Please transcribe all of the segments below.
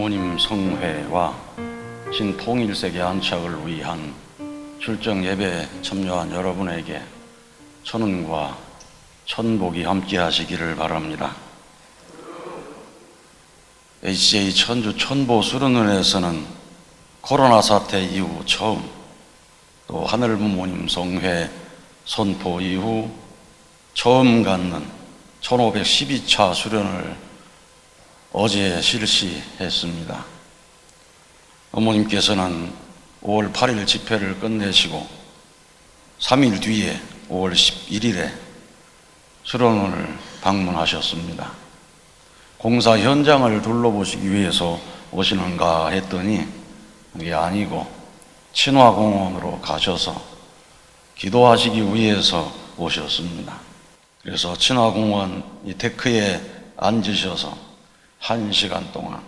부모님 성회와 신통일세계 안착을 위한 출정 예배에 참여한 여러분에게 천운과 천복이 함께 하시기를 바랍니다. HJ 천주 천보 수련원에서는 코로나 사태 이후 처음, 또 하늘 부모님 성회 선포 이후 처음 갖는 1512차 수련을 어제 실시했습니다. 어머님께서는 5월 8일 집회를 끝내시고 3일 뒤에 5월 11일에 수련원을 방문하셨습니다. 공사 현장을 둘러보시기 위해서 오시는가 했더니 그게 아니고 친화공원으로 가셔서 기도하시기 위해서 오셨습니다. 그래서 친화공원 이 데크에 앉으셔서 1시간 동안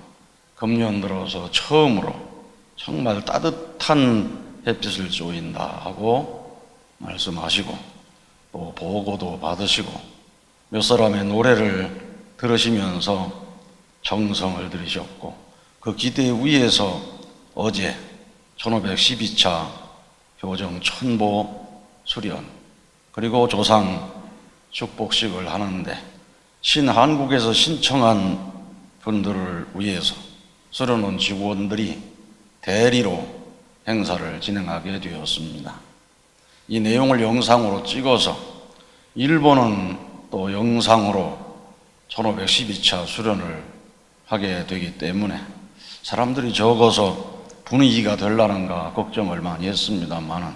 금년 들어서 처음으로 정말 따뜻한 햇빛을 쬐인다 하고 말씀하시고, 또 보고도 받으시고 몇 사람의 노래를 들으시면서 정성을 들이셨고, 그 기대 위에서 어제 1512차 교정 천보 수련 그리고 조상 축복식을 하는데, 신한국에서 신청한 분들을 위해서 수련원 직원들이 대리로 행사를 진행하게 되었습니다. 이 내용을 영상으로 찍어서 일본은 또 영상으로 1512차 수련을 하게 되기 때문에 사람들이 적어서 분위기가 될라는가 걱정을 많이 했습니다만은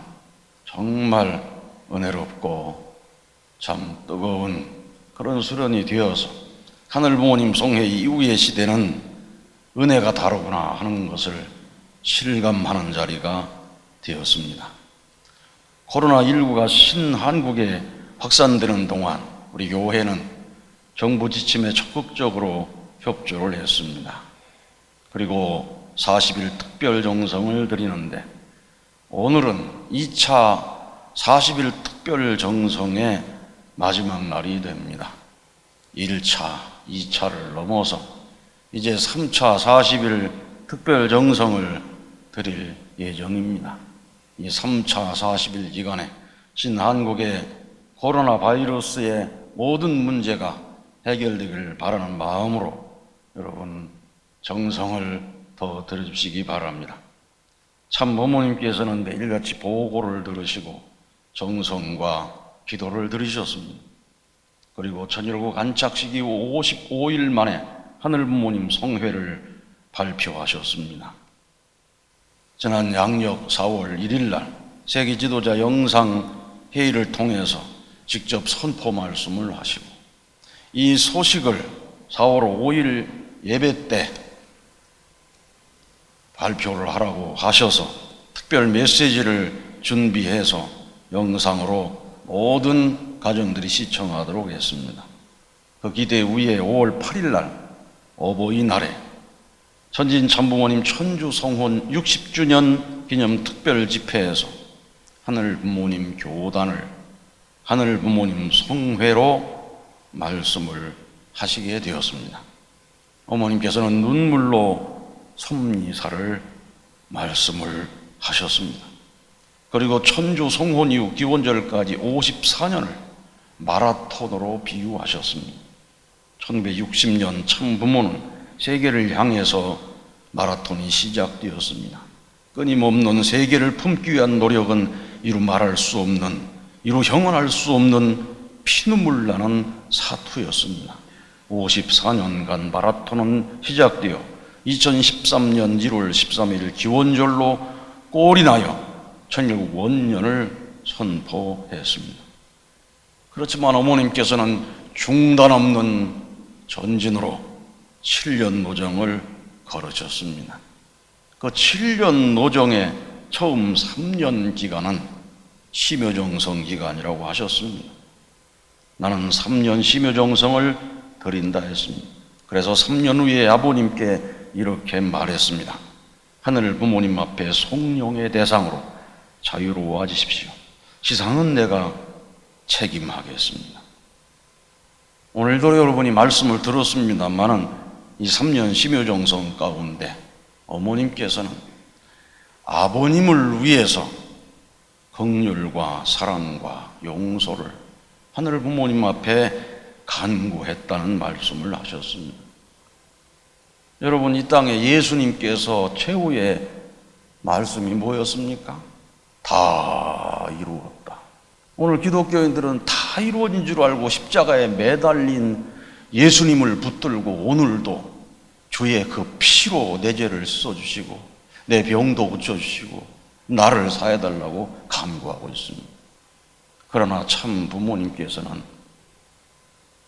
정말 은혜롭고 참 뜨거운 그런 수련이 되어서 하늘 부모님 성회 이후의 시대는 은혜가 다르구나 하는 것을 실감하는 자리가 되었습니다. 코로나19가 신한국에 확산되는 동안 우리 교회는 정부 지침에 적극적으로 협조를 했습니다. 그리고 40일 특별 정성을 드리는데, 오늘은 2차 40일 특별 정성의 마지막 날이 됩니다. 1차, 2차를 넘어서 이제 3차 40일 특별 정성을 드릴 예정입니다. 이 3차 40일 기간에 신한국의 코로나 바이러스의 모든 문제가 해결되길 바라는 마음으로 여러분 정성을 더 들어주시기 바랍니다. 참 부모님께서는 매일같이 보고를 들으시고 정성과 기도를 들으셨습니다. 그리고 천일국 안착식 이후 55일 만에 하늘 부모님 성회를 발표하셨습니다. 지난 양력 4월 1일 날 세계 지도자 영상 회의를 통해서 직접 선포 말씀을 하시고, 이 소식을 4월 5일 예배 때 발표를 하라고 하셔서 특별 메시지를 준비해서 영상으로 모든 가정들이 시청하도록 했습니다. 그 기대 위에 5월 8일 날 어버이날에 천진 참부모님 천주 성혼 60주년 기념 특별 집회에서 하늘 부모님 교단을 하늘 부모님 성회로 말씀을 하시게 되었습니다. 어머님께서는 눈물로 섭리사를 말씀을 하셨습니다. 그리고 천주 성혼 이후 기원절까지 54년을 마라톤으로 비유하셨습니다. 1960년 참부모는 세계를 향해서 마라톤이 시작되었습니다. 끊임없는 세계를 품기 위한 노력은 이루 말할 수 없는, 이루 형언할 수 없는 피눈물 나는 사투였습니다. 54년간 마라톤은 시작되어 2013년 1월 13일 기원절로 꼴이 나여 천일국 원년을 선포했습니다. 그렇지만 어머님께서는 중단 없는 전진으로 7년 노정을 걸으셨습니다. 그 7년 노정의 처음 3년 기간은 심효정성 기간이라고 하셨습니다. 나는 3년 심효정성을 드린다 했습니다. 그래서 3년 후에 아버님께 이렇게 말했습니다. 하늘 부모님 앞에 송룡의 대상으로 자유로워지십시오. 지상은 내가 책임하겠습니다. 오늘도 여러분이 말씀을 들었습니다만은 이 3년 심효정성 가운데 어머님께서는 아버님을 위해서 긍휼과 사랑과 용서를 하늘 부모님 앞에 간구했다는 말씀을 하셨습니다. 여러분, 이 땅에 예수님께서 최후의 말씀이 뭐였습니까? 다 이루었다. 오늘 기독교인들은 다 이루어진 줄 알고 십자가에 매달린 예수님을 붙들고 오늘도 주의 그 피로 내 죄를 씻어주시고 내 병도 고쳐주시고 나를 사해달라고 간구하고 있습니다. 그러나 참 부모님께서는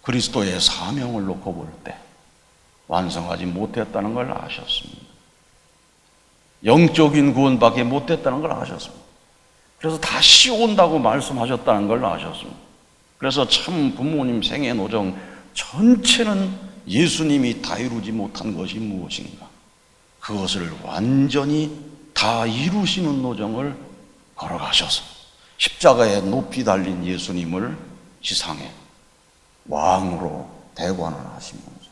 그리스도의 사명을 놓고 볼 때 완성하지 못했다는 걸 아셨습니다. 영적인 구원밖에 못했다는 걸 아셨습니다. 그래서 다시 온다고 말씀하셨다는 걸 아셨습니다. 그래서 참 부모님 생애 노정 전체는 예수님이 다 이루지 못한 것이 무엇인가, 그것을 완전히 다 이루시는 노정을 걸어가셔서 십자가에 높이 달린 예수님을 지상에 왕으로 대관을 하시면서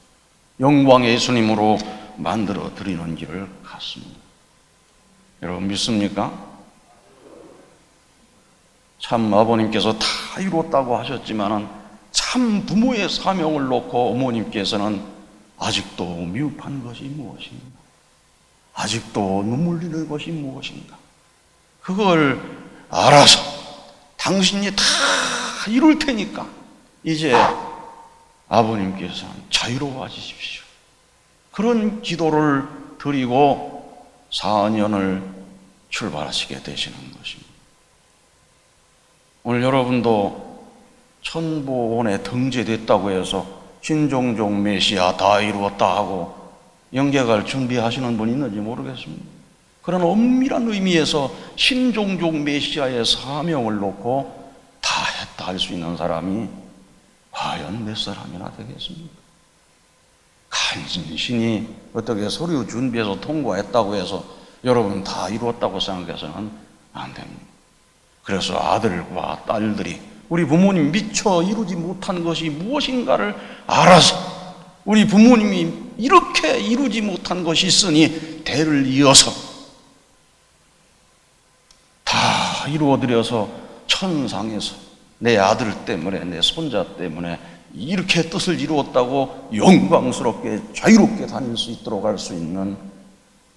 영광의 예수님으로 만들어 드리는 길을 갔습니다. 여러분 믿습니까? 참 아버님께서 다 이뤘다고 하셨지만은 참 부모의 사명을 놓고 어머님께서는 아직도 미흡한 것이 무엇인가, 아직도 눈물 흘리는 것이 무엇인가, 그걸 알아서 당신이 다 이룰 테니까 이제 아버님께서는 자유로워지십시오. 그런 기도를 드리고 4년을 출발하시게 되시는 것입니다. 오늘 여러분도 천보원에 등재됐다고 해서 신종종 메시아 다 이루었다 하고 영계갈 준비하시는 분이 있는지 모르겠습니다. 그런 엄밀한 의미에서 신종종 메시아의 사명을 놓고 다 했다 할 수 있는 사람이 과연 몇 사람이나 되겠습니까? 간신히 어떻게 서류 준비해서 통과했다고 해서 여러분 다 이루었다고 생각해서는 안 됩니다. 그래서 아들과 딸들이 우리 부모님 미처 이루지 못한 것이 무엇인가를 알아서 우리 부모님이 이렇게 이루지 못한 것이 있으니 대를 이어서 다 이루어드려서 천상에서 내 아들 때문에 내 손자 때문에 이렇게 뜻을 이루었다고 영광스럽게 자유롭게 다닐 수 있도록 할 수 있는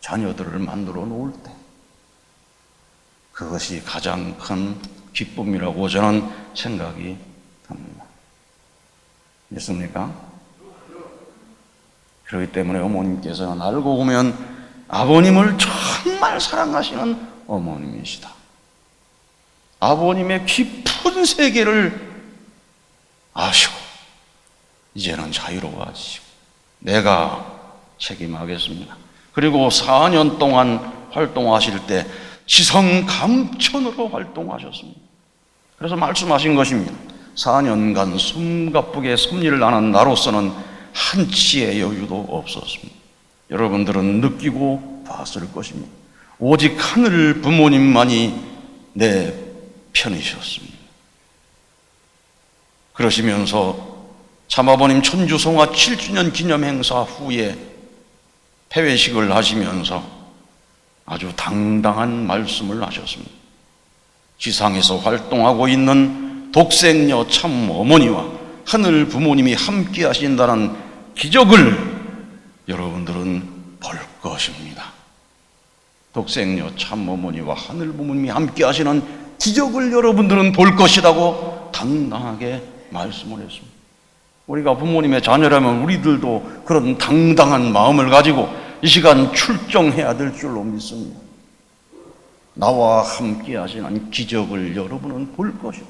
자녀들을 만들어 놓을 때 그것이 가장 큰 기쁨이라고 저는 생각이 듭니다. 믿습니까? 그렇기 때문에 어머님께서는 알고 보면 아버님을 정말 사랑하시는 어머님이시다. 아버님의 깊은 세계를 아시고 이제는 자유로워지시고 내가 책임하겠습니다. 그리고 4년 동안 활동하실 때 지성 감천으로 활동하셨습니다. 그래서 말씀하신 것입니다. 4년간 숨가쁘게 섭리를 하는 나로서는 한치의 여유도 없었습니다. 여러분들은 느끼고 봤을 것입니다. 오직 하늘 부모님만이 내 편이셨습니다. 그러시면서 참아버님 천주성화 7주년 기념 행사 후에 폐회식을 하시면서 아주 당당한 말씀을 하셨습니다. 지상에서 활동하고 있는 독생녀 참 어머니와 하늘 부모님이 함께 하신다는 기적을 여러분들은 볼 것입니다. 독생녀 참 어머니와 하늘 부모님이 함께 하시는 기적을 여러분들은 볼 것이라고 당당하게 말씀을 했습니다. 우리가 부모님의 자녀라면 우리들도 그런 당당한 마음을 가지고 이 시간 출정해야 될 줄로 믿습니다. 나와 함께 하시는 기적을 여러분은 볼 것이다.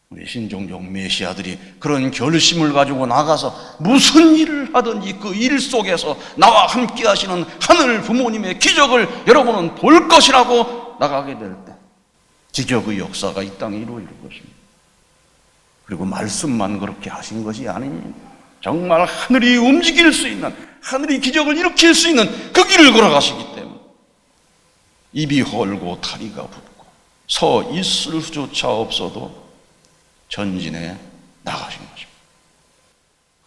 우리 신종종 메시아들이 그런 결심을 가지고 나가서 무슨 일을 하든지 그 일 속에서 나와 함께 하시는 하늘 부모님의 기적을 여러분은 볼 것이라고 나가게 될 때 기적의 역사가 이 땅에 이루어질 것입니다. 그리고 말씀만 그렇게 하신 것이 아닙니다. 정말 하늘이 움직일 수 있는, 하늘이 기적을 일으킬 수 있는 그 길을 걸어가시기 때문에 입이 헐고 다리가 붓고 서 있을 수조차 없어도 전진해 나가신 것입니다.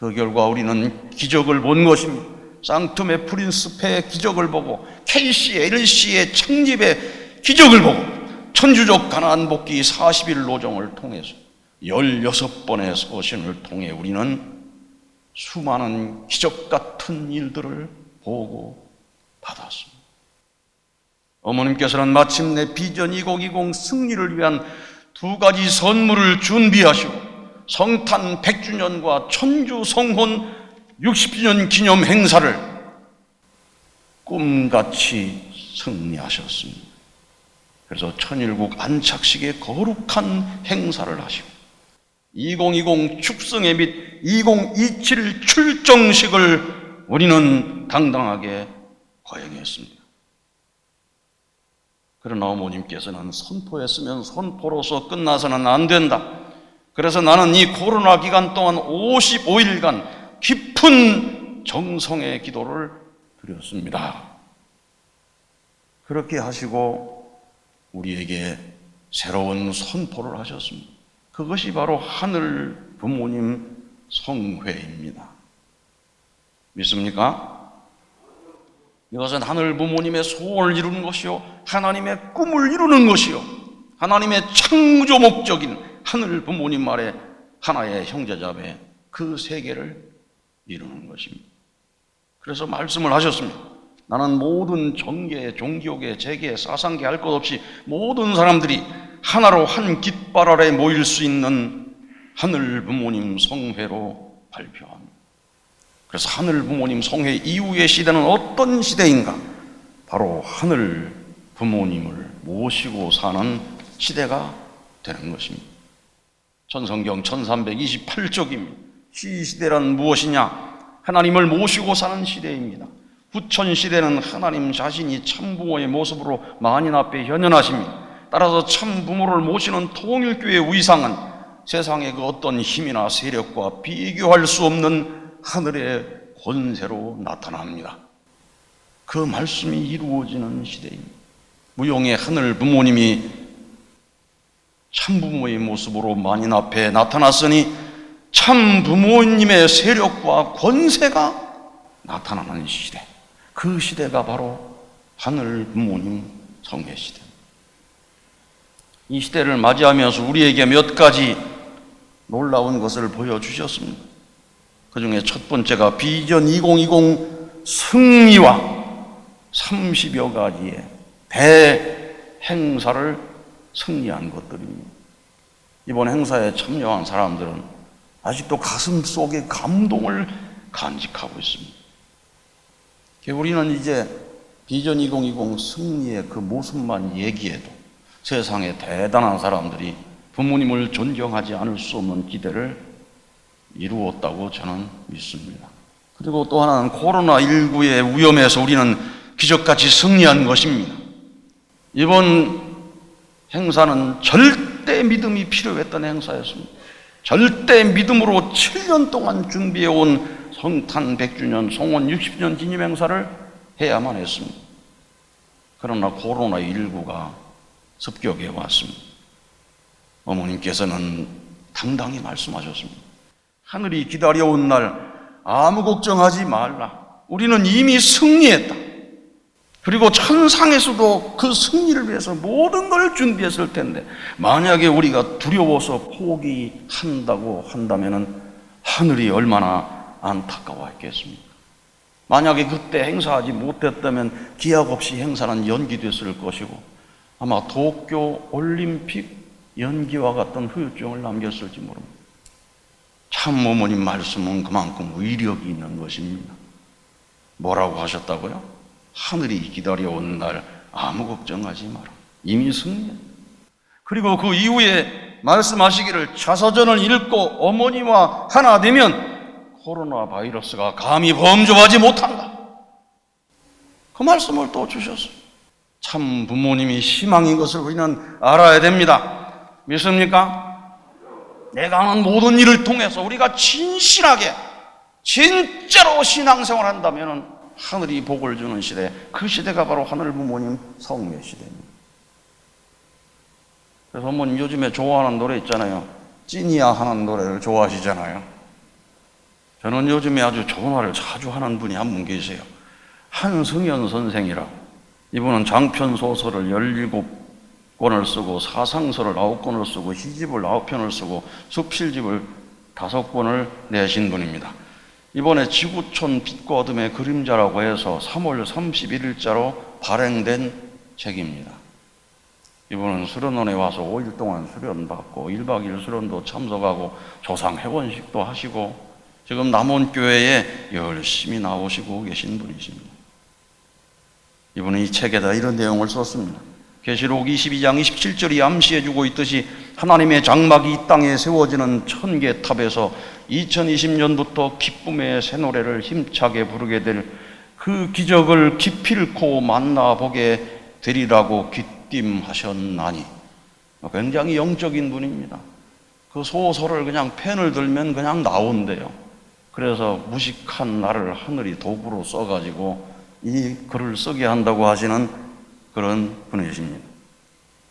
그 결과 우리는 기적을 본 것입니다. 상투메 프린스페의 기적을 보고 KCLC의 창립의 기적을 보고 천주족 가나안 복귀 40일 노정을 통해서 16번의 서신을 통해 우리는 수많은 기적 같은 일들을 보고 받았습니다. 어머님께서는 마침내 비전 2020 승리를 위한 두 가지 선물을 준비하시고 성탄 100주년과 천주 성혼 60주년 기념 행사를 꿈같이 승리하셨습니다. 그래서 천일국 안착식의 거룩한 행사를 하시고 2020 축성회 및 2027 출정식을 우리는 당당하게 거행했습니다. 그러나 어머님께서는 선포했으면 선포로서 끝나서는 안 된다. 그래서 나는 이 코로나 기간 동안 55일간 깊은 정성의 기도를 드렸습니다. 그렇게 하시고 우리에게 새로운 선포를 하셨습니다. 그것이 바로 하늘 부모님 성회입니다. 믿습니까? 이것은 하늘 부모님의 소원을 이루는 것이요, 하나님의 꿈을 이루는 것이요, 하나님의 창조 목적인 하늘 부모님 아래 하나의 형제자매 그 세계를 이루는 것입니다. 그래서 말씀을 하셨습니다. 나는 모든 정계, 종교계, 재계, 사상계 할 것 없이 모든 사람들이 하나로 한 깃발 아래 모일 수 있는 하늘 부모님 성회로 발표합니다. 그래서 하늘 부모님 성회 이후의 시대는 어떤 시대인가? 바로 하늘 부모님을 모시고 사는 시대가 되는 것입니다. 천성경 1328쪽입니다. 시시대란 무엇이냐? 하나님을 모시고 사는 시대입니다. 후천시대는 하나님 자신이 참부모의 모습으로 만인 앞에 현현하십니다. 따라서 참부모를 모시는 통일교회의 위상은 세상의 그 어떤 힘이나 세력과 비교할 수 없는 하늘의 권세로 나타납니다. 그 말씀이 이루어지는 시대입니다. 무용의 하늘 부모님이 참부모의 모습으로 만인 앞에 나타났으니 참부모님의 세력과 권세가 나타나는 시대, 그 시대가 바로 하늘 부모님 성회 시대입니다. 이 시대를 맞이하면서 우리에게 몇 가지 놀라운 것을 보여주셨습니다. 그 중에 첫 번째가 비전 2020 승리와 30여 가지의 대행사를 승리한 것들입니다. 이번 행사에 참여한 사람들은 아직도 가슴 속에 감동을 간직하고 있습니다. 우리는 이제 비전 2020 승리의 그 모습만 얘기해도 세상에 대단한 사람들이 부모님을 존경하지 않을 수 없는 기대를 이루었다고 저는 믿습니다. 그리고 또 하나는 코로나19의 위험에서 우리는 기적같이 승리한 것입니다. 이번 행사는 절대 믿음이 필요했던 행사였습니다. 절대 믿음으로 7년 동안 준비해온 성탄 100주년, 성원 60주년 기념 행사를 해야만 했습니다. 그러나 코로나19가 습격해 왔습니다. 어머님께서는 당당히 말씀하셨습니다. 하늘이 기다려온 날 아무 걱정하지 말라. 우리는 이미 승리했다. 그리고 천상에서도 그 승리를 위해서 모든 걸 준비했을 텐데 만약에 우리가 두려워서 포기한다고 한다면 하늘이 얼마나 안타까워했겠습니까? 만약에 그때 행사하지 못했다면 기약 없이 행사는 연기됐을 것이고 아마 도쿄 올림픽 연기와 같은 후유증을 남겼을지 모릅니다. 참 어머님 말씀은 그만큼 위력이 있는 것입니다. 뭐라고 하셨다고요? 하늘이 기다려온 날 아무 걱정하지 마라. 이미 승리했다. 그리고 그 이후에 말씀하시기를 자서전을 읽고 어머니와 하나 되면 코로나 바이러스가 감히 범접하지 못한다. 그 말씀을 또 주셨어요. 참 부모님이 희망인 것을 우리는 알아야 됩니다. 믿습니까? 내가 하는 모든 일을 통해서 우리가 진실하게 진짜로 신앙생활 한다면 하늘이 복을 주는 시대, 그 시대가 바로 하늘 부모님 성회 시대입니다. 그래서 어머님 요즘에 좋아하는 노래 있잖아요. 찐이야 하는 노래를 좋아하시잖아요. 저는 요즘에 아주 좋은 말을 자주 하는 분이 한 분 계세요. 한승연 선생이라고. 이분은 장편 소설을 17권을 쓰고 사상서를 9권을 쓰고 시집을 9편을 쓰고 수필집을 5권을 내신 분입니다. 이번에 지구촌 빛과 어둠의 그림자라고 해서 3월 31일자로 발행된 책입니다. 이분은 수련원에 와서 5일 동안 수련받고 1박 2일 수련도 참석하고 조상회원식도 하시고 지금 남원교회에 열심히 나오시고 계신 분이십니다. 이분은 이 책에다 이런 내용을 썼습니다. 계시록 22장 27절이 암시해주고 있듯이 하나님의 장막이 이 땅에 세워지는 천계탑에서 2020년부터 기쁨의 새노래를 힘차게 부르게 될 그 기적을 기필코 만나보게 되리라고 귀띔하셨나니. 굉장히 영적인 분입니다. 그 소설을 그냥 펜을 들면 그냥 나온대요. 그래서 무식한 나를 하늘이 도구로 써가지고 이 글을 쓰게 한다고 하시는 그런 분이십니다.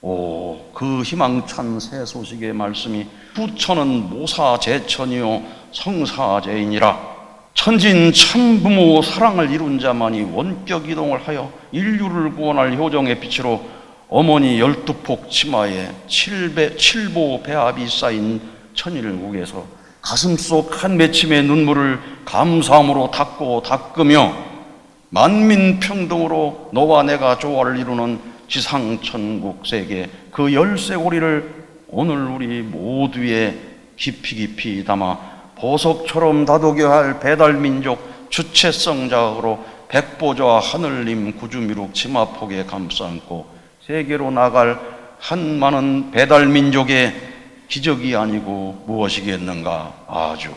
그 희망찬 새 소식의 말씀이 부처는 모사제천이요 성사제인이라. 천진 참부모 사랑을 이룬 자만이 원격 이동을 하여 인류를 구원할 효정의 빛으로 어머니 12폭 치마에 7보 배합이 쌓인 천일국에서 가슴속 한 맺힘의 눈물을 감사함으로 닦으며 만민평등으로 너와 내가 조화를 이루는 지상천국 세계 그 열쇠고리를 오늘 우리 모두의 깊이 담아 보석처럼 다독여 할 배달민족 주체성 자각으로 백보좌 하늘님 구주미룩 치마폭에 감싸안고 세계로 나갈 한 많은 배달민족의 기적이 아니고 무엇이겠는가. 아주.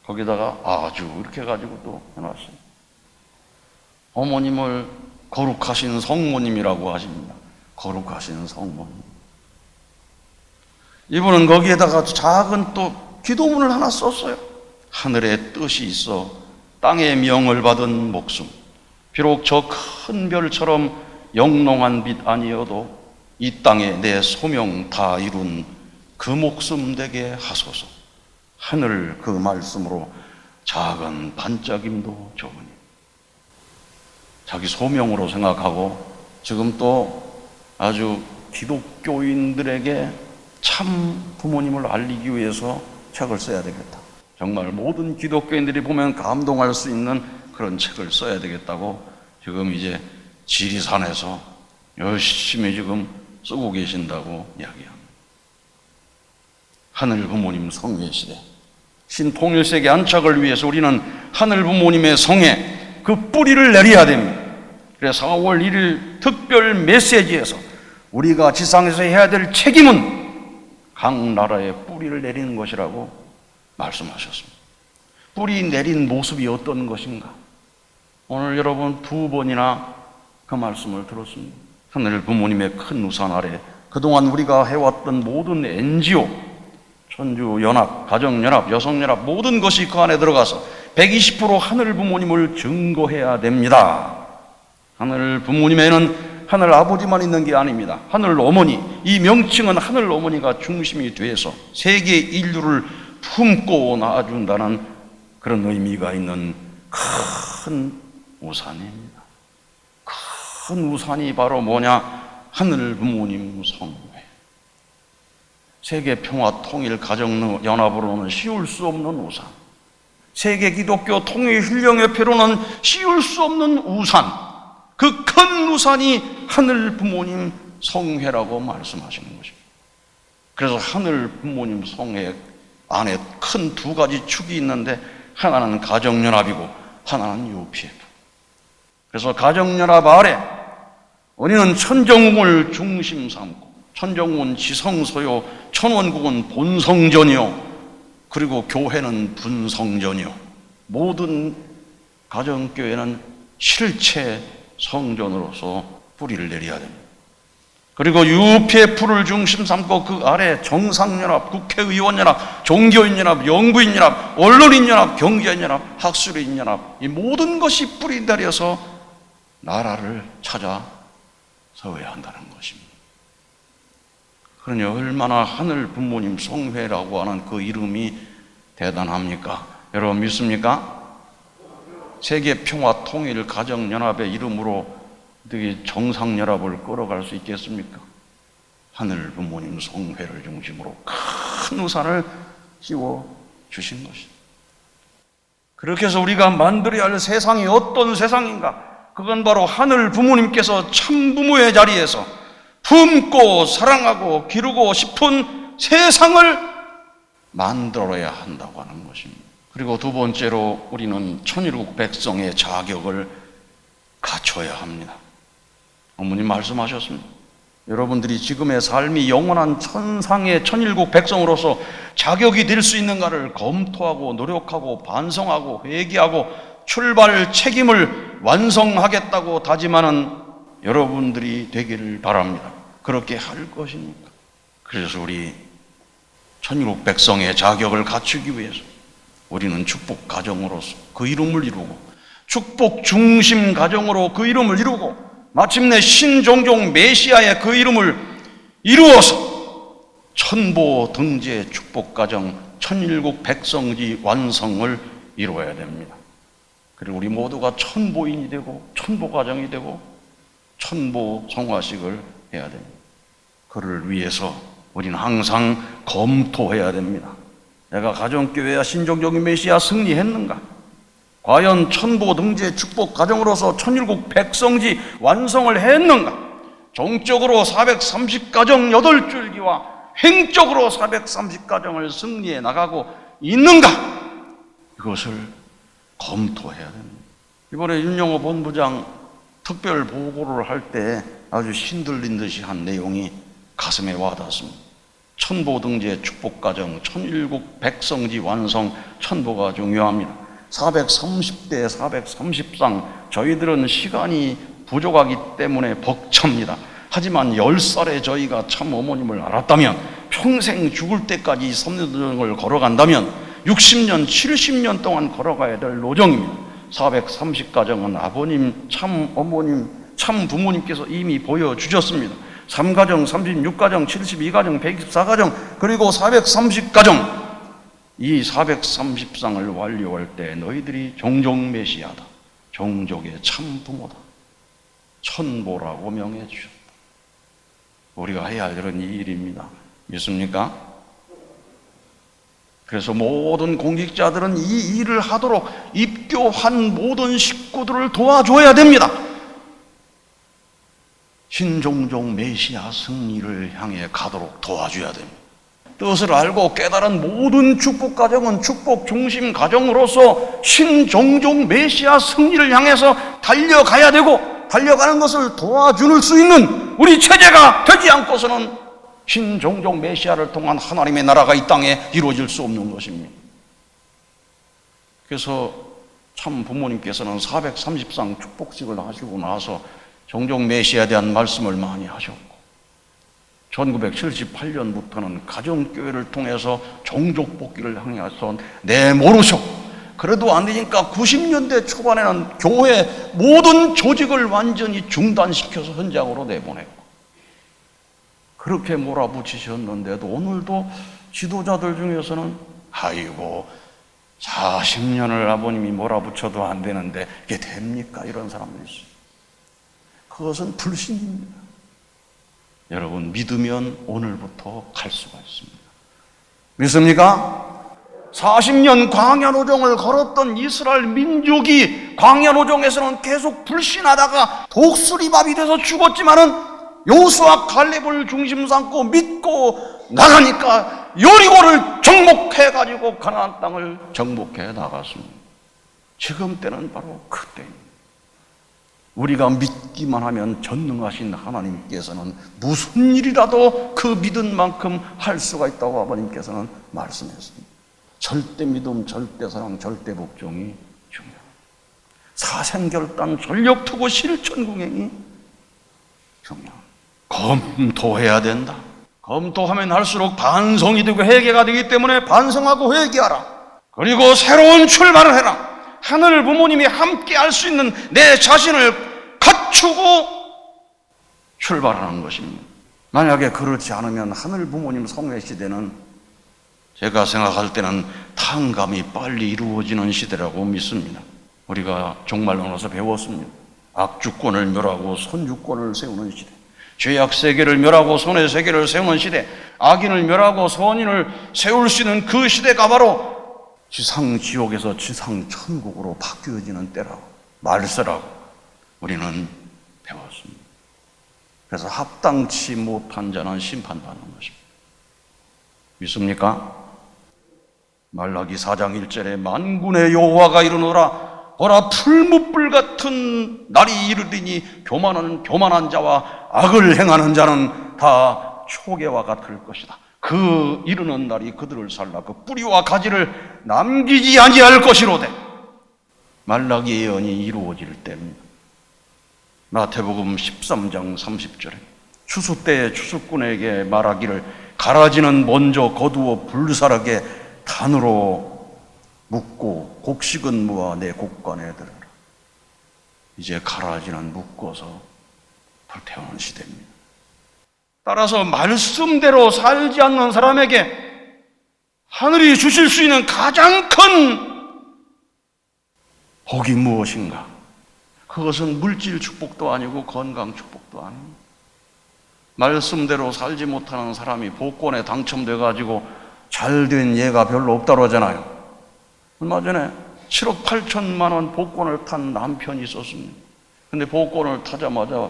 거기다가 아주 이렇게 가지고 또 해놨어요. 어머님을 거룩하신 성모님이라고 하십니다. 거룩하신 성모님. 이분은 거기에다가 작은 또 기도문을 하나 썼어요. 하늘에 뜻이 있어 땅의 명을 받은 목숨, 비록 저 큰 별처럼 영롱한 빛 아니어도 이 땅에 내 소명 다 이룬 그 목숨 되게 하소서. 하늘 그 말씀으로 작은 반짝임도 좋으니. 자기 소명으로 생각하고 지금 또 아주 기독교인들에게 참 부모님을 알리기 위해서 책을 써야 되겠다. 정말 모든 기독교인들이 보면 감동할 수 있는 그런 책을 써야 되겠다고 지금 이제 지리산에서 열심히 지금 쓰고 계신다고 이야기합니다. 하늘 부모님 성회 시대 신통일세계 안착을 위해서 우리는 하늘 부모님의 성에 그 뿌리를 내려야 됩니다. 그래서 4월 1일 특별 메시지에서 우리가 지상에서 해야 될 책임은 각 나라에 뿌리를 내리는 것이라고 말씀하셨습니다. 뿌리 내린 모습이 어떤 것인가? 오늘 여러분 2번이나 그 말씀을 들었습니다. 하늘 부모님의 큰 우산 아래 그동안 우리가 해왔던 모든 NGO, 천주연합, 가정연합, 여성연합 모든 것이 그 안에 들어가서 120% 하늘 부모님을 증거해야 됩니다. 하늘 부모님에는 하늘 아버지만 있는 게 아닙니다. 하늘 어머니, 이 명칭은 하늘 어머니가 중심이 돼서 세계 인류를 품고 나아준다는 그런 의미가 있는 큰 우산입니다. 큰 우산이 바로 뭐냐? 하늘 부모님 성회. 세계 평화 통일 가정 연합으로는 씌울 수 없는 우산. 세계 기독교 통일 훈령협회로는 씌울 수 없는 우산. 그 큰 우산이 하늘 부모님 성회라고 말씀하시는 것입니다. 그래서 하늘 부모님 성회 안에 큰 2가지 축이 있는데 하나는 가정연합이고 하나는 UPF. 그래서 가정연합 아래 우리는 천정궁을 중심 삼고 천정궁은 지성소요, 천원궁은 본성전이요, 그리고 교회는 분성전이요, 모든 가정교회는 실체 성전으로서 뿌리를 내려야 됩니다. 그리고 UPF를 중심 삼고 그 아래 정상연합, 국회의원연합, 종교인연합, 연구인연합, 언론인연합, 경제인연합, 학술인연합, 이 모든 것이 뿌리 내려서 나라를 찾아 서야 한다는 것입니다. 그러니 얼마나 하늘 부모님 성회라고 하는 그 이름이 대단합니까? 여러분 믿습니까? 세계 평화 통일 가정 연합의 이름으로 어떻게 정상 연합을 끌어갈 수 있겠습니까? 하늘 부모님 성회를 중심으로 큰 우산을 씌워 주신 것입니다. 그렇게 해서 우리가 만들어야 할 세상이 어떤 세상인가? 그건 바로 하늘 부모님께서 참 부모의 자리에서 품고 사랑하고 기르고 싶은 세상을 만들어야 한다고 하는 것입니다. 그리고 두 번째로 우리는 천일국 백성의 자격을 갖춰야 합니다. 어머님 말씀하셨습니다. 여러분들이 지금의 삶이 영원한 천상의 천일국 백성으로서 자격이 될 수 있는가를 검토하고 노력하고 반성하고 회개하고 출발 책임을 완성하겠다고 다짐하는 여러분들이 되기를 바랍니다. 그렇게 할 것입니까? 그래서 우리 천일국 백성의 자격을 갖추기 위해서 우리는 축복 가정으로서 그 이름을 이루고 축복 중심 가정으로 그 이름을 이루고 마침내 신종종 메시아의 그 이름을 이루어서 천보 등재 축복 가정 천일국 백성지 완성을 이루어야 됩니다. 그리고 우리 모두가 천보인이 되고 천보 가정이 되고 천보 성화식을 해야 됩니다. 그를 위해서 우리는 항상 검토해야 됩니다. 내가 가정교회와 신종적인 메시아 승리했는가? 과연 천보 등재 축복 가정으로서 천일국 백성지 완성을 했는가? 정적으로 430가정 8줄기와 행적으로 430가정을 승리해 나가고 있는가? 이것을 검토해야 됩니다. 이번에 윤영호 본부장 특별 보고를 할 때 아주 신들린 듯이 한 내용이 가슴에 와닿습니다. 천보 등재 축복 가정 천일국 백성지 완성 천보가 중요합니다. 430대 430상 저희들은 시간이 부족하기 때문에 벅찹니다. 하지만 10살에 저희가 참 어머님을 알았다면 평생 죽을 때까지 섭리도정을 걸어간다면 60년 70년 동안 걸어가야 될 노정입니다. 430가정은 아버님 참 어머님 참 부모님께서 이미 보여주셨습니다. 3가정 36가정 72가정 124가정 그리고 430가정 이 430상을 완료할 때 너희들이 종종 메시아다. 종족의 참 부모다. 천보라고 명해 주셨다. 우리가 해야 할 일은 이 일입니다. 믿습니까? 그래서 모든 공직자들은 이 일을 하도록 입교한 모든 식구들을 도와줘야 됩니다. 신종종 메시아 승리를 향해 가도록 도와줘야 됩니다. 뜻을 알고 깨달은 모든 축복 가정은 축복 중심 가정으로서 신종종 메시아 승리를 향해서 달려가야 되고 달려가는 것을 도와줄 수 있는 우리 체제가 되지 않고서는 신종종 메시아를 통한 하나님의 나라가 이 땅에 이루어질 수 없는 것입니다. 그래서 참 부모님께서는 430상 축복식을 하시고 나서 종종 메시아에 대한 말씀을 많이 하셨고 1978년부터는 가정교회를 통해서 종족 복귀를 향해서 내모르셨고 그래도 안 되니까 90년대 초반에는 교회 모든 조직을 완전히 중단시켜서 현장으로 내보냈고 그렇게 몰아붙이셨는데도 오늘도 지도자들 중에서는 아이고 40년을 아버님이 몰아붙여도 안 되는데 이게 됩니까? 이런 사람들이 있어요. 그것은 불신입니다. 여러분 믿으면 오늘부터 갈 수가 있습니다. 믿습니까? 40년 광야노정을 걸었던 이스라엘 민족이 광야노정에서는 계속 불신하다가 독수리밥이 돼서 죽었지만은 여호수아 갈렙을 중심 삼고 믿고 나가니까 여리고를 정복해가지고 가나안 땅을 정복해 나갔습니다. 지금 때는 바로 그때입니다. 우리가 믿기만 하면 전능하신 하나님께서는 무슨 일이라도 그 믿은 만큼 할 수가 있다고 아버님께서는 말씀했습니다. 절대 믿음, 절대 사랑, 절대 복종이 중요합니다. 사생결단, 전력투구, 실천궁행이 중요합니다. 검토해야 된다. 검토하면 할수록 반성이 되고 회개가 되기 때문에 반성하고 회개하라. 그리고 새로운 출발을 해라. 하늘 부모님이 함께 할 수 있는 내 자신을 갖추고 출발하는 것입니다. 만약에 그렇지 않으면 하늘 부모님 성회 시대는 제가 생각할 때는 탕감이 빨리 이루어지는 시대라고 믿습니다. 우리가 종말론에서 배웠습니다. 악주권을 멸하고 선주권을 세우는 시대, 죄악 세계를 멸하고 선의 세계를 세우는 시대, 악인을 멸하고 선인을 세울 수 있는 그 시대가 바로 지상 지옥에서 지상 천국으로 바뀌어지는 때라고, 말세라고 우리는 배웠습니다. 그래서 합당치 못한 자는 심판받는 것입니다. 믿습니까? 말라기 4장 1절에 만군의 여호와가 이르노라 보라 풀무불 같은 날이 이르리니 교만한 자와 악을 행하는 자는 다 초계와 같을 것이다. 그 이르는 날이 그들을 살라 그 뿌리와 가지를 남기지 아니할 것이로되. 말라기 예언이 이루어질 때입니다. 마태복음 13장 30절에 추수 때에 추수꾼에게 말하기를 가라지는 먼저 거두어 불사르게 단으로 묶고 곡식은 모아 내 곡간에 들어라. 이제 가라지는 묶어서 불태우는 시대입니다. 따라서 말씀대로 살지 않는 사람에게 하늘이 주실 수 있는 가장 큰 복이 무엇인가? 그것은 물질 축복도 아니고 건강 축복도 아닙니다. 말씀대로 살지 못하는 사람이 복권에 당첨돼가지고 잘된 예가 별로 없다고 하잖아요. 얼마 전에 7억 8천만 원 복권을 탄 남편이 있었습니다. 근데 복권을 타자마자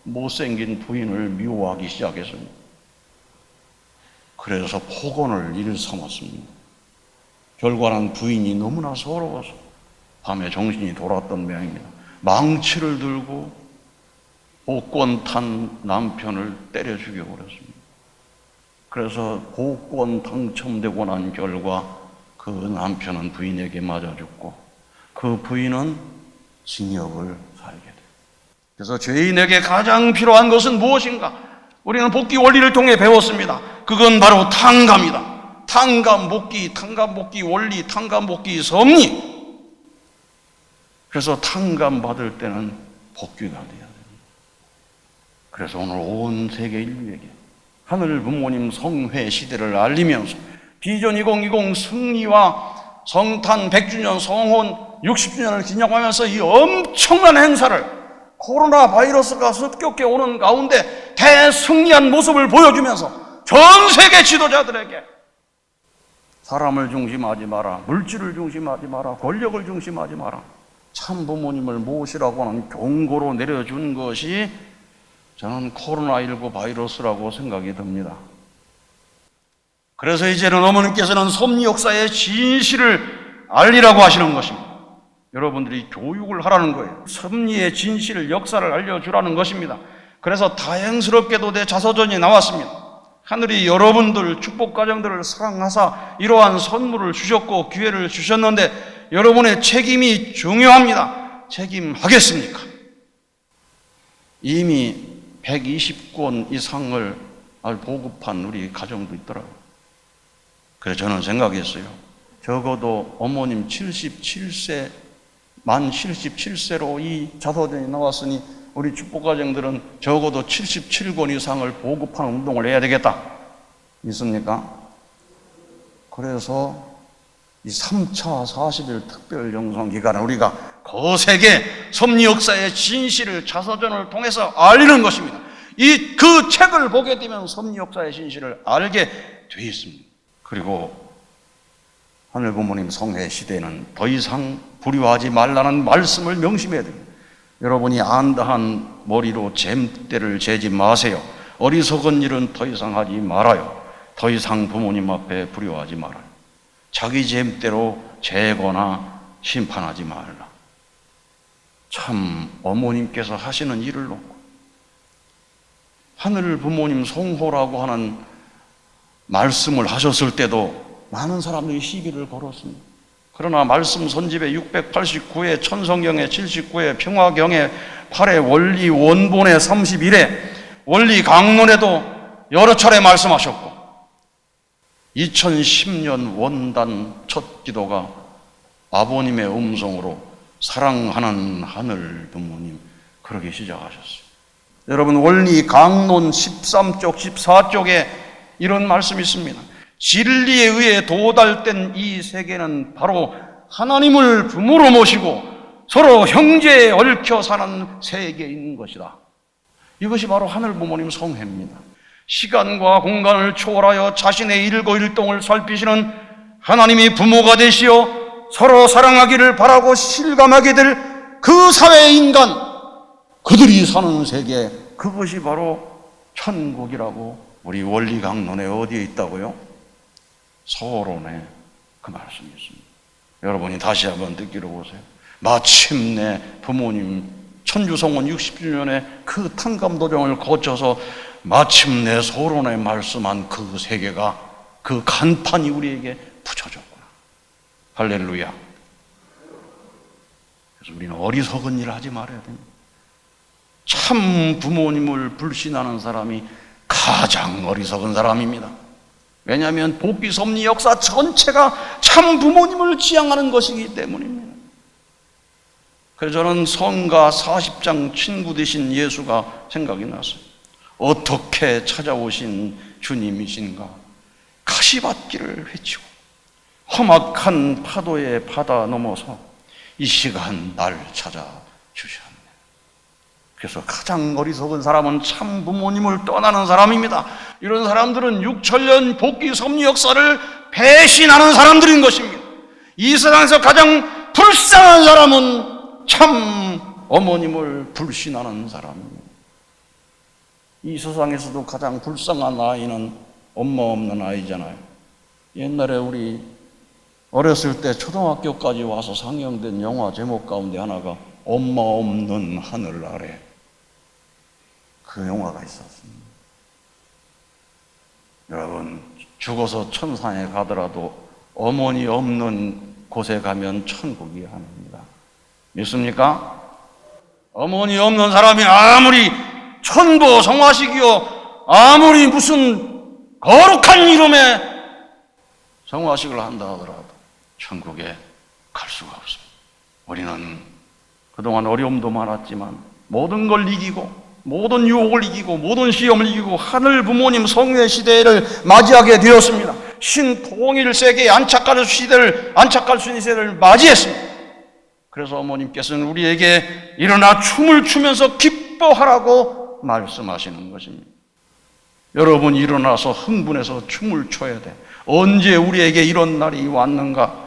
못생긴 부인을 미워하기 시작했습니다. 그래서 폭언을 일삼았습니다. 결과는 부인이 너무나 서러워서 밤에 정신이 돌았던 모양입니다. 망치를 들고 복권 탄 남편을 때려 죽여버렸습니다. 그래서 복권 당첨되고 난 결과 그 남편은 부인에게 맞아 죽고 그 부인은 징역을 살게 돼요. 그래서 죄인에게 가장 필요한 것은 무엇인가? 우리는 복귀 원리를 통해 배웠습니다. 그건 바로 탕감이다. 탕감 복귀 원리, 탕감 복귀 섭리. 그래서 탕감 받을 때는 복귀가 돼야 됩니다. 그래서 오늘 온 세계 인류에게 하늘 부모님 성회 시대를 알리면서 비전 2020 승리와 성탄 100주년 성혼 60주년을 기념하면서 이 엄청난 행사를 코로나 바이러스가 습격해 오는 가운데 대승리한 모습을 보여주면서 전 세계 지도자들에게 사람을 중심하지 마라, 물질을 중심하지 마라, 권력을 중심하지 마라, 참 부모님을 모시라고 하는 경고로 내려준 것이 저는 코로나19 바이러스라고 생각이 듭니다. 그래서 이제는 어머님께서는 섭리 역사의 진실을 알리라고 하시는 것입니다. 여러분들이 교육을 하라는 거예요. 섭리의 진실을, 역사를 알려주라는 것입니다. 그래서 다행스럽게도 내 자서전이 나왔습니다. 하늘이 여러분들 축복가정들을 사랑하사 이러한 선물을 주셨고 기회를 주셨는데 여러분의 책임이 중요합니다. 책임하겠습니까? 이미 120권 이상을 보급한 우리 가정도 있더라고요. 그래서 저는 생각했어요. 적어도 어머님 77세, 만 77세로 이 자서전이 나왔으니 우리 축복가정들은 적어도 77권 이상을 보급하는 운동을 해야 되겠다. 믿습니까? 그래서 이 3차 40일 특별 영상 기간에 우리가 거세게 섭리 역사의 진실을 자서전을 통해서 알리는 것입니다. 그 책을 보게 되면 섭리 역사의 진실을 알게 돼 있습니다. 그리고 하늘 부모님 성회 시대에는 더 이상 불효하지 말라는 말씀을 명심해야 됩니다. 여러분이 안다한 머리로 잼대를 재지 마세요. 어리석은 일은 더 이상 하지 말아요. 더 이상 부모님 앞에 불효하지 말아요. 자기 잼대로 재거나 심판하지 말라. 참 어머님께서 하시는 일을 놓고 하늘 부모님 성호라고 하는 말씀을 하셨을 때도 많은 사람들이 시비를 걸었습니다. 그러나 말씀 선집에 689회, 천성경에 79회, 평화경에 8회, 원리 원본에 31회, 원리 강론에도 여러 차례 말씀하셨고 2010년 원단 첫 기도가 아버님의 음성으로 사랑하는 하늘 부모님 그러게 시작하셨어요. 여러분 원리 강론 13쪽, 14쪽에 이런 말씀이 있습니다. 진리에 의해 도달된 이 세계는 바로 하나님을 부모로 모시고 서로 형제에 얽혀 사는 세계인 것이다. 이것이 바로 하늘 부모님 성회입니다. 시간과 공간을 초월하여 자신의 일거일동을 살피시는 하나님이 부모가 되시어 서로 사랑하기를 바라고 실감하게 될 그 사회의 인간, 그들이 사는 세계, 그것이 바로 천국이라고 우리 원리강론에 어디에 있다고요? 서론에 그 말씀이 있습니다. 여러분이 다시 한번 듣기로 보세요. 마침내 부모님 천주성원 60주년의 그 탕감도정을 거쳐서 마침내 서론에 말씀한 그 세계가, 그 간판이 우리에게 붙여졌구나. 할렐루야. 그래서 우리는 어리석은 일을 하지 말아야 됩니다. 참 부모님을 불신하는 사람이 가장 어리석은 사람입니다. 왜냐하면 복귀 섭리 역사 전체가 참 부모님을 지향하는 것이기 때문입니다. 그래서 저는 성가 40장 친구 되신 예수가 생각이 났어요. 어떻게 찾아오신 주님이신가. 가시밭길을 헤치고 험악한 파도의 바다 넘어서 이 시간 날 찾아주셨네. 그래서 가장 어리석은 사람은 참 부모님을 떠나는 사람입니다. 이런 사람들은 6천년 복귀 섭리 역사를 배신하는 사람들인 것입니다. 이 세상에서 가장 불쌍한 사람은 참 어머님을 불신하는 사람입니다. 이 세상에서도 가장 불쌍한 아이는 엄마 없는 아이잖아요. 옛날에 우리 어렸을 때 초등학교까지 와서 상영된 영화 제목 가운데 하나가 엄마 없는 하늘 아래, 그 영화가 있었습니다. 여러분, 죽어서 천상에 가더라도 어머니 없는 곳에 가면 천국이 아닙니다. 믿습니까? 어머니 없는 사람이 아무리 천부 성화식이요, 아무리 무슨 거룩한 이름의 성화식을 한다 하더라도 천국에 갈 수가 없습니다. 우리는 그동안 어려움도 많았지만 모든 걸 이기고, 모든 유혹을 이기고, 모든 시험을 이기고 하늘 부모님 성회 시대를 맞이하게 되었습니다. 신통일 세계에 안착할 수 있는 시대를 맞이했습니다. 그래서 어머님께서는 우리에게 일어나 춤을 추면서 기뻐하라고 말씀하시는 것입니다. 여러분, 일어나서 흥분해서 춤을 춰야 돼. 언제 우리에게 이런 날이 왔는가?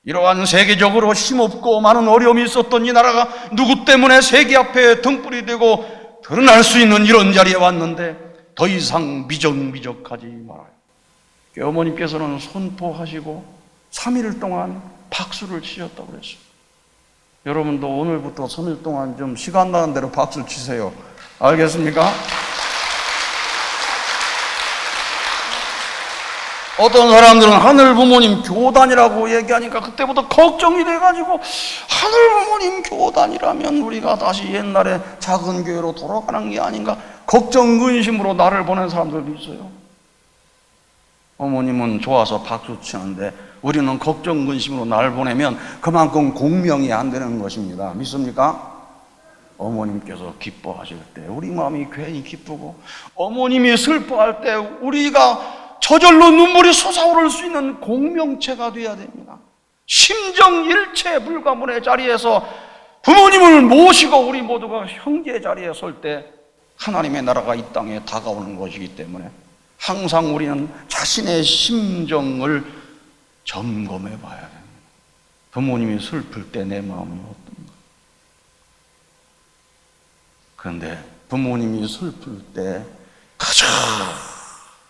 이러한 세계적으로 힘없고 많은 어려움이 있었던 이 나라가 누구 때문에 세계 앞에 등불이 되고 드러날 수 있는 이런 자리에 왔는데 더 이상 미적미적하지 말아요. 어머님께서는 선포하시고 3일 동안 박수를 치셨다고 그랬어요. 여러분도 오늘부터 3일 동안 좀 시간 나는 대로 박수를 치세요. 알겠습니까? 어떤 사람들은 하늘 부모님 교단이라고 얘기하니까 그때부터 걱정이 돼가지고, 하늘 부모님 교단이라면 우리가 다시 옛날에 작은 교회로 돌아가는 게 아닌가 걱정 근심으로 나를 보낸 사람들도 있어요. 어머님은 좋아서 박수 치는데 우리는 걱정 근심으로 나를 보내면 그만큼 공명이 안 되는 것입니다. 믿습니까? 어머님께서 기뻐하실 때 우리 마음이 괜히 기쁘고, 어머님이 슬퍼할 때 우리가 저절로 눈물이 솟아오를 수 있는 공명체가 되어야 됩니다. 심정일체 불가문의 자리에서 부모님을 모시고 우리 모두가 형제 자리에 설 때 하나님의 나라가 이 땅에 다가오는 것이기 때문에 항상 우리는 자신의 심정을 점검해 봐야 됩니다. 부모님이 슬플 때 내 마음이 어떤가? 그런데 부모님이 슬플 때 가장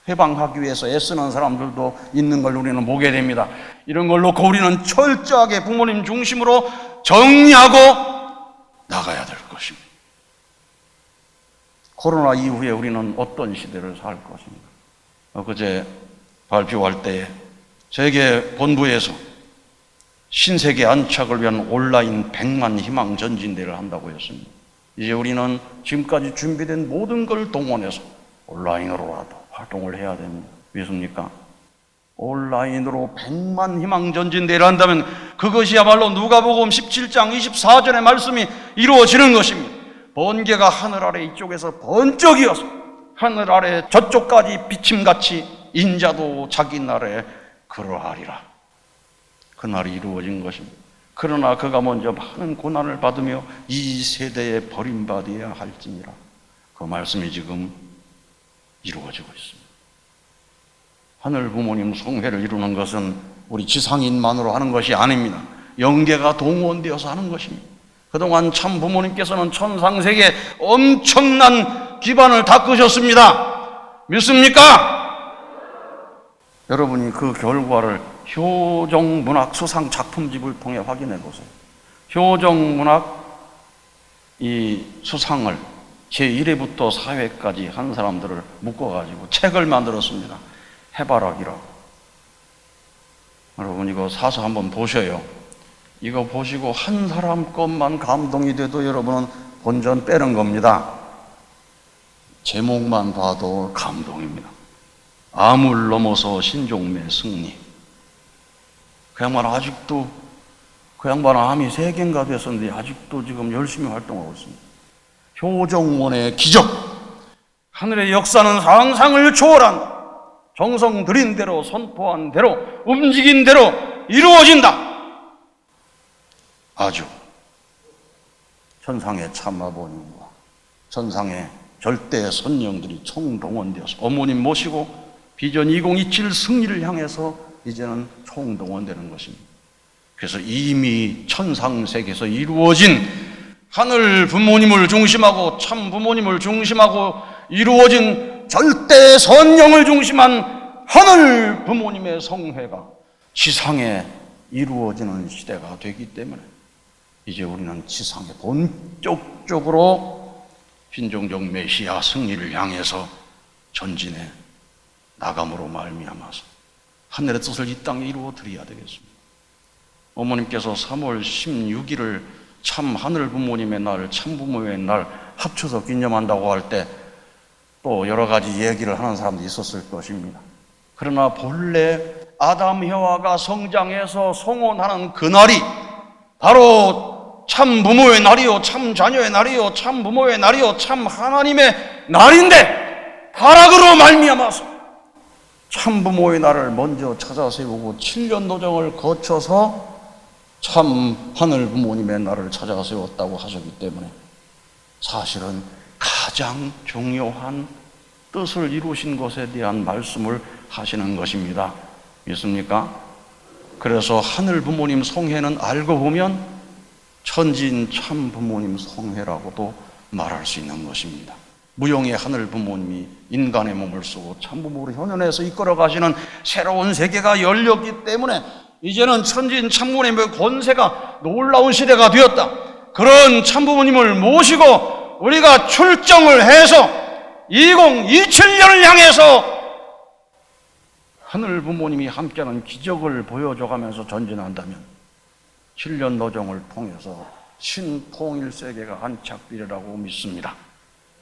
해방하기 위해서 애쓰는 사람들도 있는 걸 우리는 보게 됩니다. 이런 걸 놓고 우리는 철저하게 부모님 중심으로 정리하고 나가야 될 것입니다. 코로나 이후에 우리는 어떤 시대를 살 것인가? 그제 발표할 때에 세계 본부에서 신세계 안착을 위한 온라인 100만 희망 전진대를 한다고 했습니다. 이제 우리는 지금까지 준비된 모든 걸 동원해서 온라인으로라도 활동을 해야 됩니다. 믿습니까? 온라인으로 100만 희망 전진대를 한다면 그것이야말로 누가복음 17장 24절의 말씀이 이루어지는 것입니다. 번개가 하늘 아래 이쪽에서 번쩍이어서 하늘 아래 저쪽까지 비침같이 인자도 자기 날에 그러하리라. 그 날이 이루어진 것입니다. 그러나 그가 먼저 많은 고난을 받으며 이 세대에 버림받아야 할지니라. 그 말씀이 지금 이루어지고 있습니다. 하늘 부모님 성회를 이루는 것은 우리 지상인만으로 하는 것이 아닙니다. 영계가 동원되어서 하는 것입니다. 그동안 참 부모님께서는 천상세계에 엄청난 기반을 닦으셨습니다. 믿습니까? 여러분이 그 결과를 효정문학 수상 작품집을 통해 확인해 보세요. 효정문학 이 수상을 제1회부터 4회까지 한 사람들을 묶어가지고 책을 만들었습니다. 해바라기라고. 여러분 이거 사서 한번 보셔요. 이거 보시고 한 사람 것만 감동이 돼도 여러분은 본전 빼는 겁니다. 제목만 봐도 감동입니다. 암을 넘어서 신종매 승리. 그 양반 아직도, 그 양반 암이 3개인가 됐었는데 아직도 지금 열심히 활동하고 있습니다. 효정원의 기적. 하늘의 역사는 상상을 초월한다. 정성 들인 대로, 선포한 대로, 움직인 대로 이루어진다. 아주 천상의 참아버님과 천상의 절대 선령들이 총동원되어서 어머님 모시고 비전 2027 승리를 향해서 이제는 총동원되는 것입니다. 그래서 이미 천상세계에서 이루어진 하늘 부모님을 중심하고 참 부모님을 중심하고 이루어진 절대 선령을 중심한 하늘 부모님의 성회가 지상에 이루어지는 시대가 되기 때문에 이제 우리는 지상에 본격적으로 신종적 메시아 승리를 향해서 전진해 나감으로 말미암아서 하늘의 뜻을 이 땅에 이루어 드려야 되겠습니다. 어머님께서 3월 16일을 참 하늘 부모님의 날, 참 부모의 날 합쳐서 기념한다고 할 때 또 여러 가지 얘기를 하는 사람도 있었을 것입니다. 그러나 본래 아담 여와가 성장해서 성혼하는 그날이 바로 참 부모의 날이요, 참 자녀의 날이요, 참 부모의 날이요, 참 하나님의 날인데 타락으로 말미암아서 참 부모의 날을 먼저 찾아 세우고 7년 노정을 거쳐서 참 하늘 부모님의 날을 찾아 세웠다고 하셨기 때문에 사실은 가장 중요한 뜻을 이루신 것에 대한 말씀을 하시는 것입니다. 믿습니까? 그래서 하늘 부모님 성회는 알고 보면 천진 참 부모님 성회라고도 말할 수 있는 것입니다. 무용의 하늘 부모님이 인간의 몸을 쓰고 참 부모로 현현해서 이끌어 가시는 새로운 세계가 열렸기 때문에 이제는 천진 참 부모님의 권세가 놀라운 시대가 되었다. 그런 참 부모님을 모시고 우리가 출정을 해서 2027년을 향해서 하늘 부모님이 함께하는 기적을 보여줘가면서 전진한다면 7년 노정을 통해서 신통일 세계가 안착되리라고 믿습니다.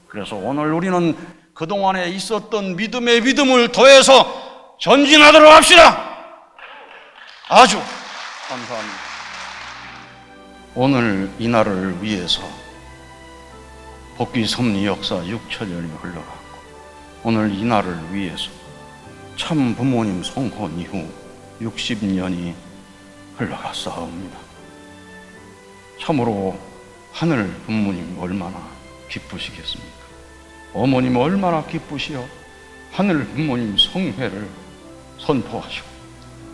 그래서 오늘 우리는 그동안에 있었던 믿음의 믿음을 더해서 전진하도록 합시다. 아주 감사합니다. 오늘 이 날을 위해서 복귀 섭리 역사 6천년이 흘러갔고 오늘 이 날을 위해서 참 부모님 성혼 이후 60년이 흘러갔사옵니다. 참으로 하늘 부모님 얼마나 기쁘시겠습니까? 어머님 얼마나 기쁘시어 하늘 부모님 성회를 선포하시고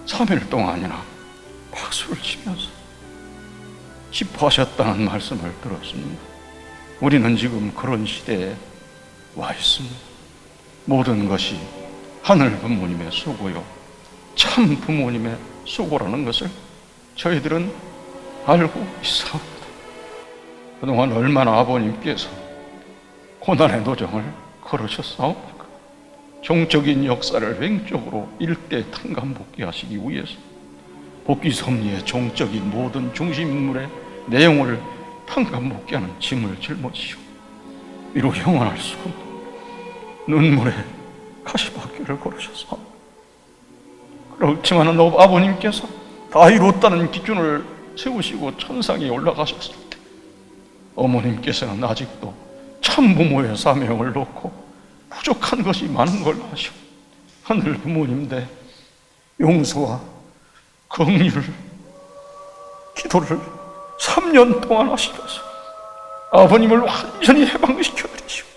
3일 동안이나 박수를 치면서 기뻐하셨다는 말씀을 들었습니다. 우리는 지금 그런 시대에 와 있습니다. 모든 것이 하늘 부모님의 수고요 참 부모님의 수고라는 것을 저희들은 알고 있사옵니다. 그동안 얼마나 아버님께서 고난의 도정을 걸으셨사옵니까? 종적인 역사를 횡적으로 일대 탕감복귀하시기 위해서 복귀 섭리의 종적인 모든 중심 인물의 내용을 탕감복귀하는 짐을 짊어지시고 이로 영원할 수 없는 눈물의 가시밭길을 걸으셨사옵니다. 그렇지만 아버님께서 다 이뤘다는 기준을 세우시고 천상에 올라가셨을 때 어머님께서는 아직도 참 부모의 사명을 놓고 부족한 것이 많은 걸 아시고 하늘 부모님 대 용서와 긍휼 기도를 3년 동안 하시면서 아버님을 완전히 해방시켜 드리시고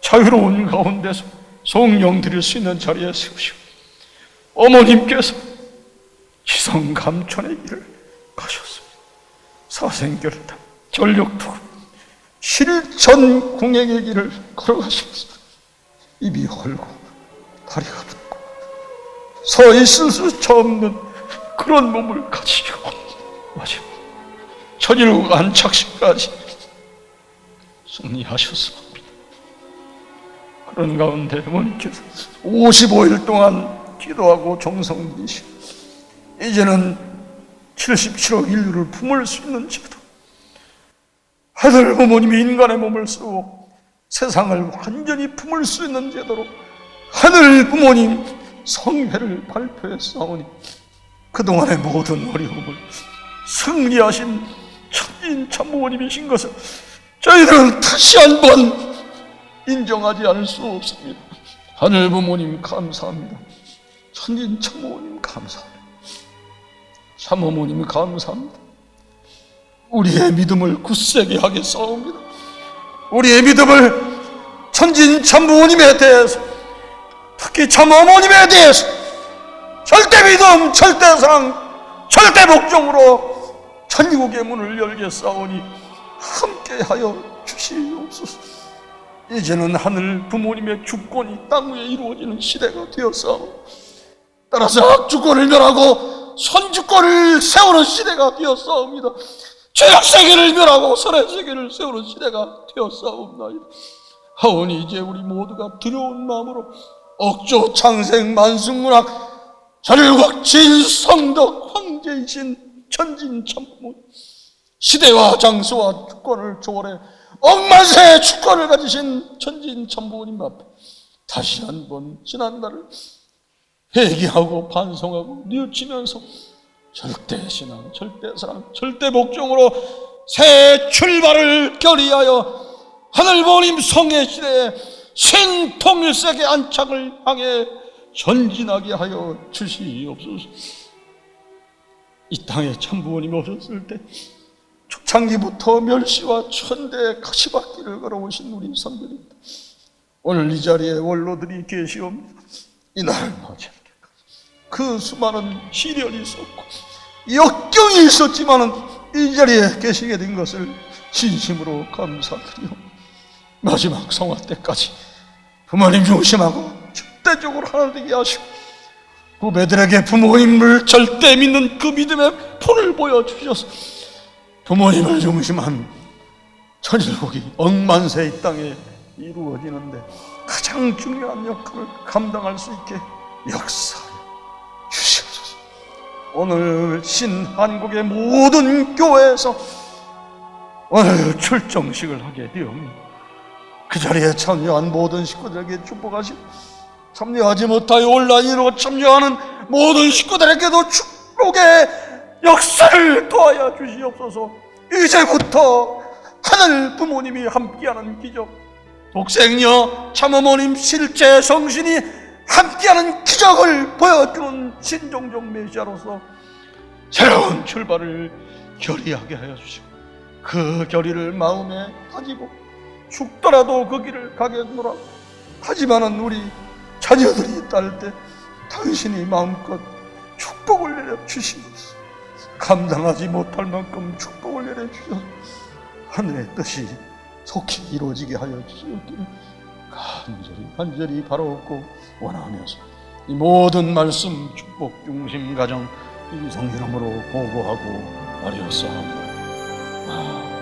자유로운 가운데서 성령 드릴 수 있는 자리에 세우시고 어머님께서 지성 감천의 길을 가셨습니다. 사생결단, 전력투구, 실천 공행의 길을 걸어가시면서 입이 헐고 다리가 붓고 서 있을 수 없는 그런 몸을 가지시고 마지막 천일국 안착식까지 승리하셨습니다. 그런 가운데 어머니께서 55일 동안 기도하고 정성 들이시고 이제는 77억 인류를 품을 수 있는 제도, 아들 부모님이 인간의 몸을 쓰고 세상을 완전히 품을 수 있는 제도로 하늘 부모님 성회를 발표했사오니 그동안의 모든 어려움을 승리하신 천진 참부모님이신 것을 저희들은 다시 한번 인정하지 않을 수 없습니다. 하늘 부모님 감사합니다. 천진 참부모님 감사합니다. 참부모님 감사합니다. 우리의 믿음을 굳세게 하겠사옵니다. 우리의 믿음을 천진 참부모님에 대해서, 특히 참어머님에 대해서 절대 믿음, 절대 사랑, 절대 복종으로 천국의 문을 열겠사오니 함께하여 주시옵소서. 이제는 하늘 부모님의 주권이 땅 위에 이루어지는 시대가 되었사오니 따라서 악주권을 멸하고 선주권을 세우는 시대가 되었사옵니다. 죄악 세계를 멸하고 선의 세계를 세우는 시대가 되었사옵나이다. 하오니 이제 우리 모두가 두려운 마음으로 억조 창생 만승문학 전일국 진성덕 황제이신 천진 참부모님, 시대와 장소와 주권을 초월해 억만세의 주권을 가지신 천진 참부모님 앞에 다시 한번 지난날을 회개하고 반성하고 뉘우치면서 절대 신앙, 절대 사랑, 절대 복종으로 새 출발을 결의하여 하늘 부모님 성의 시대에 신통일세계 안착을 향해 전진하게 하여 주시옵소서. 이 땅에 참부모님이 오셨을 때 초창기부터 멸시와 천대의 가시밭길을 걸어오신 우리 선배입니다. 오늘 이 자리에 원로들이 계시옵니다. 이날을 맞이하게 그 수많은 시련이 있었고 역경이 있었지만은 이 자리에 계시게 된 것을 진심으로 감사드리오. 마지막 성화 때까지 부모님 중심하고 절대적으로 하나 되게 하시고 후배들에게 부모님을 절대 믿는 그 믿음의 풀을 보여주셔서 부모님을 중심한 천일국이 억만세 이 땅에 이루어지는데 가장 중요한 역할을 감당할 수 있게 역사하여 주시옵소서. 오늘 신한국의 모든 교회에서 오늘 출정식을 하게 되옵니다. 그 자리에 참여한 모든 식구들에게 축복하시고 참여하지 못하여 온라인으로 참여하는 모든 식구들에게도 축복의 역사를 도하여 주시옵소서. 이제부터 하늘 부모님이 함께하는 기적, 독생녀 참어머님 실제 성신이 함께하는 기적을 보여주는 신종종 메시아로서 새로운 출발을 결의하게 하여 주시고 그 결의를 마음에 가지고 죽더라도 그 길을 가겠노라. 하지만은 우리 자녀들이 딸 때 당신이 마음껏 축복을 내려 주시옵소서. 감당하지 못할 만큼 축복을 내려 주셔서 하늘의 뜻이 속히 이루어지게 하여 주시옵기를 간절히 바라옵고 원하면서 이 모든 말씀 축복 중심 가정 이성 이름으로 보고하고 아뢰었사옵나이다.